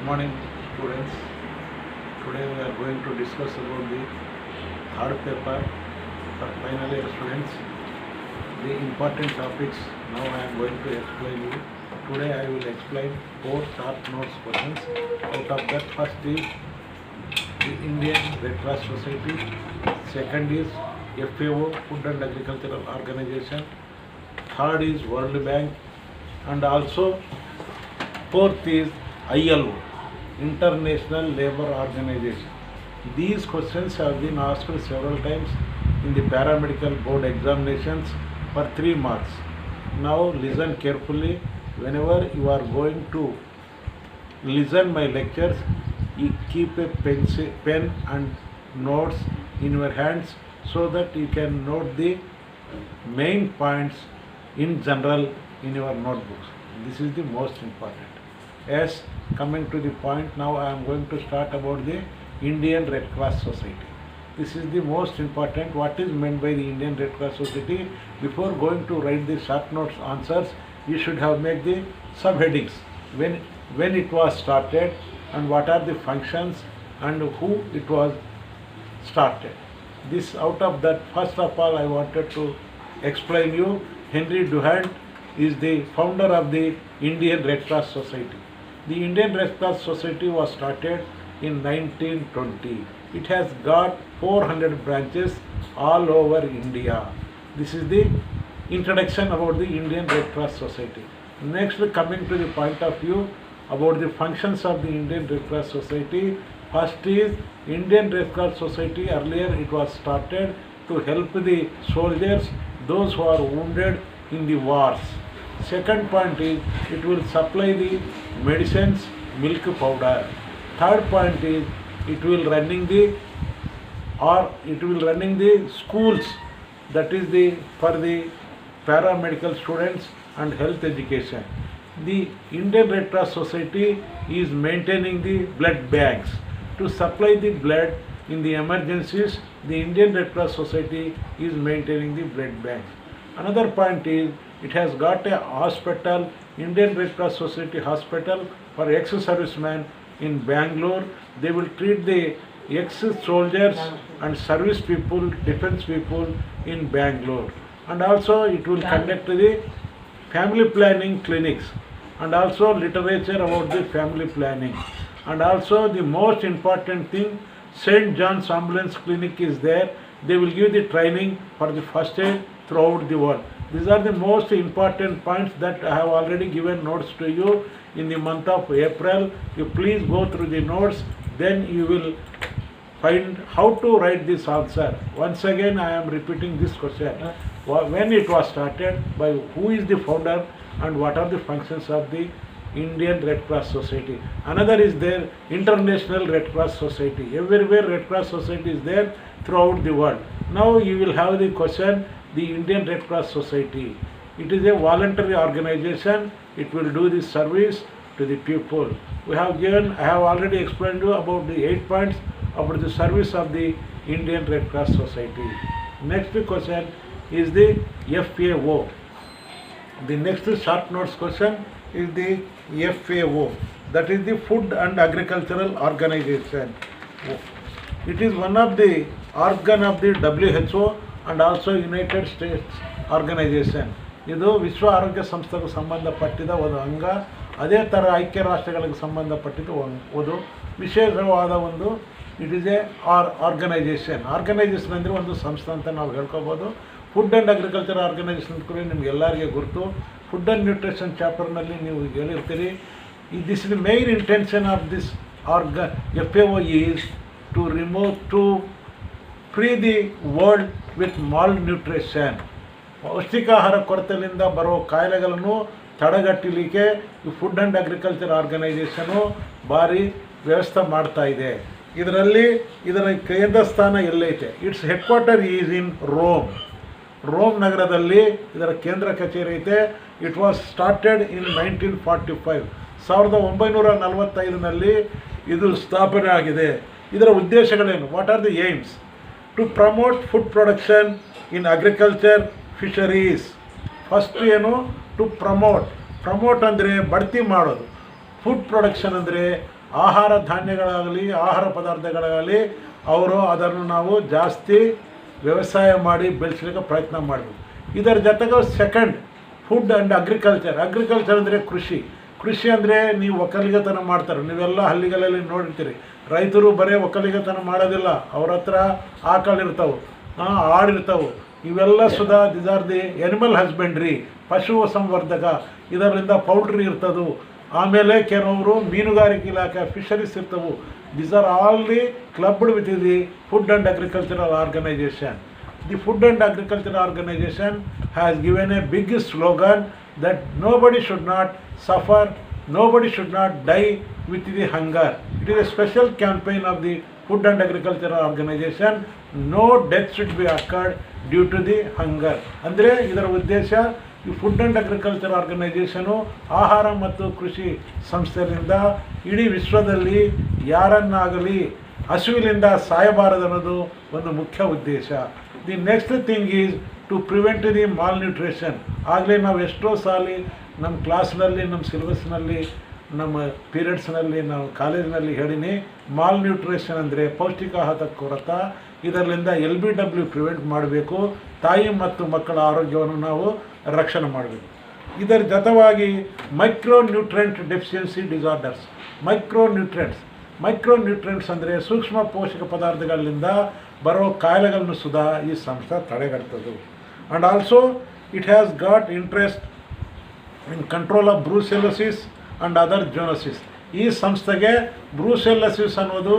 Good morning, students. Today we are going to discuss about the third paper for final year students. The important topics now I am going to explain you. Today I will explain 4 short notes questions. Out of that, first is the Indian Red Cross Society. Second is FAO, Food and Agricultural Organization. Third is World Bank. And also fourth is ILO, International Labour Organization. These questions have been asked several times in the paramedical board examinations for 3 marks. Now listen carefully. Whenever you are going to listen my lectures, you keep a pen and notes in your hands so that you can note the main points in general in your notebooks. This is the most important. Yes, coming to the point, now I am going to start about the Indian Red Cross Society. This is the most important. What is meant by the Indian Red Cross Society? Before going to write the short notes answers, you should have made the subheadings. When it was started and what are the functions and who it was started. This out of that, first of all, I wanted to explain you. Henry Durant is the founder of the Indian Red Cross Society. The Indian Red Cross Society was started in 1920. It has got 400 branches all over India. This is the introduction about the Indian Red Cross Society. Next, coming to the point of view about the functions of the Indian Red Cross Society. First is Indian Red Cross Society. Earlier it was started to help the soldiers, those who are wounded in the wars. Second point is it will supply the medicines, milk powder. Third point is it will running the schools, that is for the paramedical students and health education. The Indian Red Cross Society is maintaining the blood banks to supply the blood in the emergencies. The Indian Red Cross Society is maintaining the blood banks. Another point is it has got a hospital, Indian Red Cross Society hospital for ex-servicemen in Bangalore. They will treat the ex-soldiers and service people, defense people in Bangalore. And also it will conduct the family planning clinics and also literature about the family planning. And also the most important thing, St. John's Ambulance Clinic is there. They will give the training for the first aid throughout the world. These are the most important points that I have already given notes to you in the month of April. You please go through the notes, then you will find how to write this answer. Once again, I am repeating this question. When it was started, by who is the founder and what are the functions of the Indian Red Cross Society. Another is there, International Red Cross Society. Everywhere Red Cross Society is there throughout the world. Now you will have the question, the Indian Red Cross Society. It is a voluntary organization. It will do the service to the people. I have already explained you about the 8 points about the service of the Indian Red Cross Society. Next question is the FAO. The next short notes question is the FAO, that is the Food and Agricultural Organization. It is one of the organ of the WHO and also United States Organization. ಇದು ವಿಶ್ವ ಆರೋಗ್ಯ ಸಂಸ್ಥೆಗೆ ಸಂಬಂಧಪಟ್ಟಿದ ಒಂದು ಅಂಗ. ಅದೇ ಥರ ಐಕ್ಯ ರಾಷ್ಟ್ರಗಳಿಗೆ ಸಂಬಂಧಪಟ್ಟಿದ್ದು ಒಂದು ವಿಶೇಷವಾದ ಒಂದು it is a organization. Organization ಅಂದರೆ ಒಂದು ಸಂಸ್ಥೆ ಅಂತ ನಾವು ಹೇಳ್ಕೊಬೋದು. ಫುಡ್ ಆ್ಯಂಡ್ ಅಗ್ರಿಕಲ್ಚರ್ ಆರ್ಗನೈಜೇಷನ್ ಕೂಡ ನಿಮ್ಗೆ ಎಲ್ಲರಿಗೆ ಗುರುತು. ಫುಡ್ ಆ್ಯಂಡ್ ನ್ಯೂಟ್ರಿಷನ್ ಚಾಪ್ಟರ್ನಲ್ಲಿ ನೀವು ಹೇಳಿರ್ತೀರಿ. This is the main intention of this FAO is to free the world with malnutrition. ಪೌಷ್ಟಿಕಾಹಾರ ಕೊರತೆಯಿಂದ ಬರೋ ಕಾಯಿಲೆಗಳನ್ನು ತಡೆಗಟ್ಟಲಿಕ್ಕೆ ಈ ಫುಡ್ ಆ್ಯಂಡ್ ಅಗ್ರಿಕಲ್ಚರ್ ಆರ್ಗನೈಜೇಷನು ಭಾರಿ ವ್ಯವಸ್ಥೆ ಮಾಡ್ತಾ ಇದೆ. ಇದರ ಕೇಂದ್ರ ಸ್ಥಾನ ಎಲ್ಲೈತೆ? Its headquarter is in Rome ನಗರದಲ್ಲಿ ಇದರ ಕೇಂದ್ರ ಕಚೇರಿ ಐತೆ. It was started in 1945. 1945ನಲ್ಲಿ ಇದು ಸ್ಥಾಪನೆ ಆಗಿದೆ. ಇದರ ಉದ್ದೇಶಗಳೇನು? What are the aims? To promote food production in agriculture, fisheries. First ಏನು? ಟು ಪ್ರಮೋಟ್ ಅಂದರೆ ಬಡ್ತಿ ಮಾಡೋದು. ಫುಡ್ ಪ್ರೊಡಕ್ಷನ್ ಅಂದರೆ ಆಹಾರ ಧಾನ್ಯಗಳಾಗಲಿ ಆಹಾರ ಪದಾರ್ಥಗಳಾಗಲಿ ಅವರು ಅದನ್ನು ನಾವು ಜಾಸ್ತಿ ವ್ಯವಸಾಯ ಮಾಡಿ ಬೆಳೆಸಲಿಕ್ಕೆ ಪ್ರಯತ್ನ ಮಾಡಬೇಕು. ಇದರ ಜೊತೆಗೆ ಸೆಕೆಂಡ್ ಫುಡ್ ಆ್ಯಂಡ್ ಅಗ್ರಿಕಲ್ಚರ್ ಅಂದರೆ ಕೃಷಿ ಅಂದರೆ ನೀವು ಒಕ್ಕಲಿಗತನ ಮಾಡ್ತಾರೆ. ನೀವೆಲ್ಲ ಹಳ್ಳಿಗಳಲ್ಲಿ ನೋಡಿರ್ತೀರಿ, ರೈತರು ಬರೀ ಒಕ್ಕಲಿಗತನ ಮಾಡೋದಿಲ್ಲ. ಅವ್ರ ಹತ್ರ ಆಕಳಿರ್ತಾವೆ, ಆಡಿರ್ತಾವೆ, ಇವೆಲ್ಲ Sudha this are the animal husbandry, ಪಶು ಸಂವರ್ಧಕ. ಇದರಿಂದ ಪೌಲ್ಟ್ರಿ ಇರ್ತದೆ. ಆಮೇಲೆ ಕೆಲವರು ಮೀನುಗಾರಿಕೆ ಇಲಾಖೆ ಫಿಶರೀಸ್ ಇರ್ತವೆ. These are all the clubbed with the food and agricultural organisation. The Food and Agriculture Organization has given a big slogan that nobody should not suffer, nobody should not die with the hunger. It is a special campaign of the Food and Agriculture Organization. No death should be occurred due to the hunger. ಅಂದರೆ ಇದರ ಉದ್ದೇಶ ಈ food and agriculture ಆರ್ಗನೈಜೇಷನು ಆಹಾರ ಮತ್ತು ಕೃಷಿ ಸಂಸ್ಥೆಯಿಂದ ಇಡೀ ವಿಶ್ವದಲ್ಲಿ ಯಾರನ್ನಾಗಲಿ ಹಸುವಿನಿಂದ ಸಾಯಬಾರದನ್ನೋದು ಒಂದು ಮುಖ್ಯ ಉದ್ದೇಶ. The next thing is to prevent the malnutrition. ಆಗಲೇ ನಾವು ಎಷ್ಟೋ ಸಾಲಿ ನಮ್ಮ ಕ್ಲಾಸ್ನಲ್ಲಿ, ನಮ್ಮ ಸಿಲೆಬಸ್ನಲ್ಲಿ, ನಮ್ಮ ಪೀರಿಯಡ್ಸ್ನಲ್ಲಿ, ನಾವು ಕಾಲೇಜಿನಲ್ಲಿ ಹೇಳಿನಿ, ಮಾಲ್ ನ್ಯೂಟ್ರಿಷನ್ ಅಂದರೆ ಪೌಷ್ಟಿಕಾಹಾರದ ಕೊರತೆ. ಇದರಿಂದ LBW ಪ್ರಿವೆಂಟ್ ಮಾಡಬೇಕು. ತಾಯಿ ಮತ್ತು ಮಕ್ಕಳ ಆರೋಗ್ಯವನ್ನು ನಾವು ರಕ್ಷಣೆ ಮಾಡಬೇಕು. ಇದರ ಜೊತೆವಾಗಿ ಮೈಕ್ರೋನ್ಯೂಟ್ರೆಂಟ್ ಡೆಫಿಷಿಯನ್ಸಿ ಡಿಸಾರ್ಡರ್ಸ್. ಮೈಕ್ರೋನ್ಯೂಟ್ರೆಂಟ್ಸ್ ಅಂದರೆ ಸೂಕ್ಷ್ಮ ಪೋಷಕ ಪದಾರ್ಥಗಳಿಂದ ಬರೋ ಕಾಯಿಲೆಗಳನ್ನು ಸುಧಾ ಈ ಸಂಸ್ಥೆ ತಡೆಗಟ್ತದೆ. And also it has got interest in control of brucellosis and other zoonosis. ಈ ಸಂಸ್ಥೆಗೆ ಬ್ರೂಸೆಲ್ಲೋಸಿಸ್ ಅನ್ನೋದು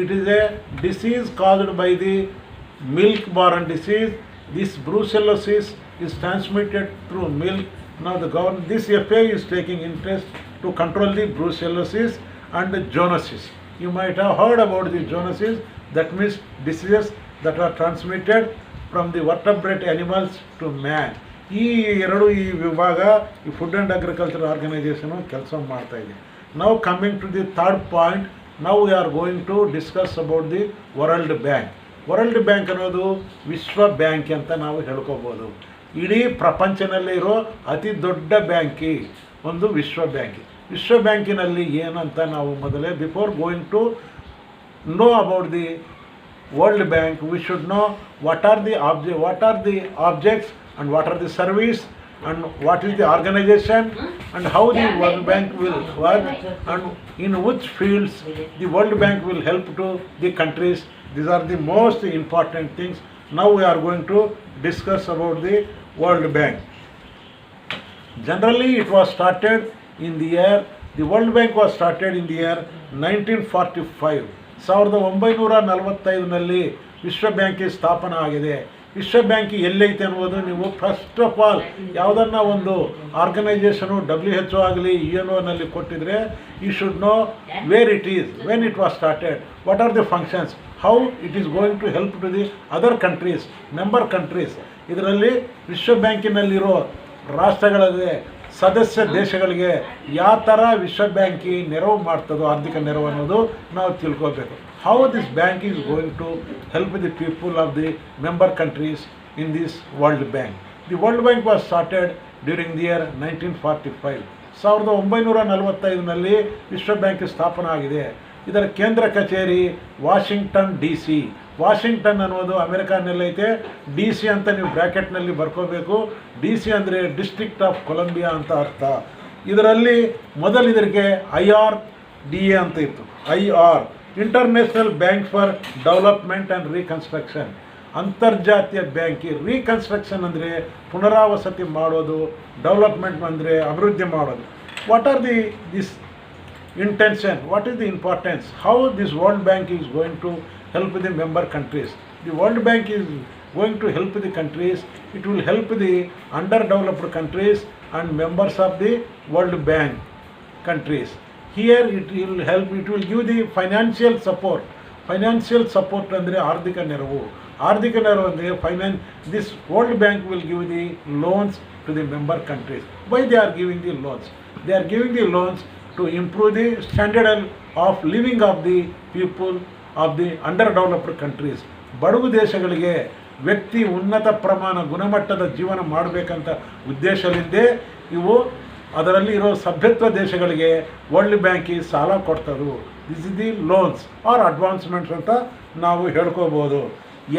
it is a disease caused by the milk borne disease. This brucellosis is transmitted through milk. Now this FA is taking interest to control the brucellosis and the zoonosis. You might have heard about the zoonosis, that means diseases that are transmitted from the vertebrate animals to man. ಈ ವಿಭಾಗ ಈ food and agriculture ಆರ್ಗನೈಜೇಷನು ಕೆಲಸ ಮಾಡ್ತಾ ಇದೆ. Now coming to the third point, now we are going to discuss about the World Bank. World bank ಅನ್ನೋದು ವಿಶ್ವ bank ಅಂತ ನಾವು ಹೇಳ್ಕೋಬೋದು. ಇಡೀ ಪ್ರಪಂಚದಲ್ಲೇ ಇರೋ ಅತಿ ದೊಡ್ಡ ಬ್ಯಾಂಕಿ ಒಂದು ವಿಶ್ವ ಬ್ಯಾಂಕಿನಲ್ಲಿ ಏನಂತ ನಾವು ಮೊದಲೇ before going to know about the world Bank we should know what are the objects and what are the service and what is the organization and how the World Bank will work and in which fields the World Bank will help to the countries. These are the most important things. Now we are going to discuss about the World Bank. Generally it was started in the World Bank was started in the year 1945. 1945ನಲ್ಲಿ ವಿಶ್ವ bank ಸ್ಥಾಪನೆ ಆಗಿದೆ. ವಿಶ್ವ bank ಎಲ್ಲೈತೆ ಅನ್ನೋದು ನೀವು first of all ಯಾವುದನ್ನ ಒಂದು ಆರ್ಗನೈಜೇಷನು WHO ಆಗಲಿ UNOನಲ್ಲಿ ಕೊಟ್ಟಿದ್ರೆ you should know where it is, when it was started, what are the functions, how it is going to help to the other countries, member countries. ಇದರಲ್ಲಿ ವಿಶ್ವ ಬ್ಯಾಂಕಿನಲ್ಲಿರೋ ರಾಷ್ಟ್ರಗಳಿಗೆ, ಸದಸ್ಯ ದೇಶಗಳಿಗೆ ಯಾವ ಥರ ವಿಶ್ವ ಬ್ಯಾಂಕಿ ನೆರವು ಮಾಡ್ತದೋ, ಆರ್ಥಿಕ ನೆರವು ಅನ್ನೋದು ನಾವು ತಿಳ್ಕೋಬೇಕು. How this bank is going to help the people of the member countries in this World Bank. The World Bank was started during the year 1945. 1945ನಲ್ಲಿ ವಿಶ್ವ ಬ್ಯಾಂಕ್ ಸ್ಥಾಪನೆ ಆಗಿದೆ. ಇದರ ಕೇಂದ್ರ ಕಚೇರಿ ವಾಷಿಂಗ್ಟನ್ DC. ವಾಷಿಂಗ್ಟನ್ ಅನ್ನೋದು ಅಮೆರಿಕಾನಲ್ಲೈತೆ. DC ಅಂತ ನೀವು ಬ್ರ್ಯಾಕೆಟ್ನಲ್ಲಿ ಬರ್ಕೋಬೇಕು. DC ಅಂದರೆ ಡಿಸ್ಟ್ರಿಕ್ಟ್ ಆಫ್ ಕೊಲಂಬಿಯಾ ಅಂತ ಅರ್ಥ. ಇದರಲ್ಲಿ ಇದಕ್ಕೆ IRDA ಅಂತ ಇತ್ತು. IR international bank for development and reconstruction. ಅಂತರ್ಜಾತೀಯ ಬ್ಯಾಂಕ್. ರೀಕನ್ಸ್ಟ್ರಕ್ಷನ್ ಅಂದರೆ ಪುನರಾವಸತಿ ಮಾಡೋದು, ಡೆವಲಪ್ಮೆಂಟ್ ಅಂದರೆ ಅಭಿವೃದ್ಧಿ ಮಾಡೋದು. What are this intention, what is the importance, how this World Bank is going to help the member countries. The World Bank is going to help the countries. It will help the underdeveloped countries and members of the World Bank countries. Here it will help, it will give the financial support. Financial support ಅಂದರೆ ಆರ್ಥಿಕ ನೆರವು. ಆರ್ಥಿಕ ನೆರವು ಅಂದರೆ this World Bank will give the loans to the member countries. Why they are giving the loans? They are giving the loans to improve the standard of living of the people of the underdeveloped countries. ಬಡಗು ದೇಶಗಳಿಗೆ ವ್ಯಕ್ತಿ ಉನ್ನತ ಪ್ರಮಾಣ ಗುಣಮಟ್ಟದ ಜೀವನ ಮಾಡಬೇಕಂತ ಉದ್ದೇಶದಿಂದ ಇವು ಅದರಲ್ಲಿ ಇರೋ ಸಭ್ಯತ್ವ ದೇಶಗಳಿಗೆ ವರ್ಲ್ಡ್ ಬ್ಯಾಂಕ್ ಈ ಸಾಲ ಕೊಡ್ತದೆ. This is the loans or advancements ಅಂತ ನಾವು ಹೇಳ್ಕೋಬೋದು.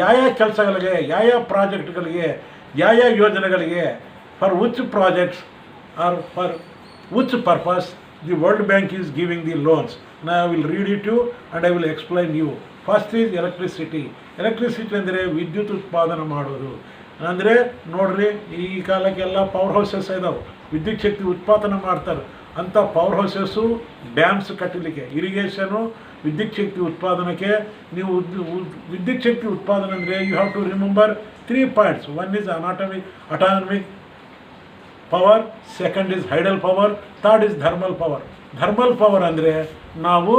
ಯಾವ ಕೆಲಸಗಳಿಗೆ, ಯಾವ ಪ್ರಾಜೆಕ್ಟ್ಗಳಿಗೆ, ಯಾವ ಯೋಜನೆಗಳಿಗೆ, for which projects are for which purpose the world bank is giving the loans. ನಾ I will read it you and I will explain you. First is electricity. Electricity ಅಂದರೆ ವಿದ್ಯುತ್ ಉತ್ಪಾದನೆ ಮಾಡೋದು. ಅಂದರೆ ನೋಡ್ರಿ, ಈ ಕಾಲಕ್ಕೆಲ್ಲ ಪವರ್ ಹೌಸಸ್ ಇದಾವೆ, ವಿದ್ಯುತ್ ಶಕ್ತಿ ಉತ್ಪಾದನೆ ಮಾಡ್ತಾರೆ. ಅಂಥ ಪವರ್ ಹೌಸಸ್ಸು, ಡ್ಯಾಮ್ಸ್ ಕಟ್ಟಲಿಕ್ಕೆ, ಇರಿಗೇಷನು, ವಿದ್ಯುತ್ ಶಕ್ತಿ ಉತ್ಪಾದನೆಗೆ. ನೀವು ವಿದ್ಯುತ್ ಶಕ್ತಿ ಉತ್ಪಾದನೆ ಅಂದರೆ you have to remember 3 points. One is atomic power, second is hydel power, third is thermal power. Thermal power ಅಂದರೆ ನಾವು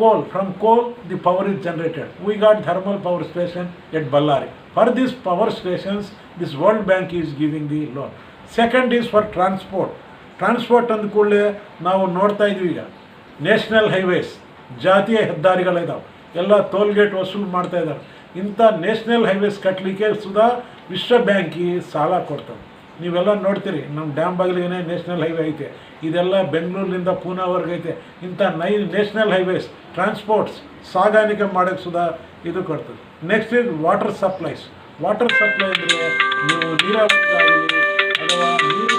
coal, from coal the power is generated. We got thermal power station at Ballari. For these power stations, this World Bank is giving the loan. Second is for transport. Transport ಅಂದ ಕೂಡಲೇ ನಾವು ನೋಡ್ತಾ ಇದ್ವಿ, ಈಗ national highways, ಜಾತಿಯ ಹೆದ್ದಾರಿಗಳಿದಾವೆ, ಎಲ್ಲ toll gate ವಸೂಲು ಮಾಡ್ತಾ ಇದ್ದಾರೆ. ಇಂಥ ನ್ಯಾಷನಲ್ ಹೈವೇಸ್ ಕಟ್ಟಲಿಕ್ಕೆ ಸುಧಾ ವಿಶ್ವ ಬ್ಯಾಂಕಿ ಸಾಲ ಕೊಡ್ತವೆ. ನೀವೆಲ್ಲ ನೋಡ್ತೀರಿ, ನಮ್ಮ ಡ್ಯಾಮ್ ಬಾಗಿಲಿಗೆ ನ್ಯಾಷನಲ್ ಹೈವೇ ಐತೆ, ಇದೆಲ್ಲ ಬೆಂಗಳೂರಿನಿಂದ ಪೂನಾವರೆಗೆ ಐತೆ. ಇಂಥ ನ್ಯಾಷನಲ್ ಹೈವೇಸ್, ಟ್ರಾನ್ಸ್ಪೋರ್ಟ್ಸ್, ಸಾಗಾಣಿಕೆ ಮಾಡೋಕ್ಕೆ ಸುಧಾ ಇದು ಕೊಡ್ತದೆ. Next is water supplies. Water supply ಅಂದರೆ ನೀವು ನೀರಾವರಿ ಅಥವಾ ನೀರು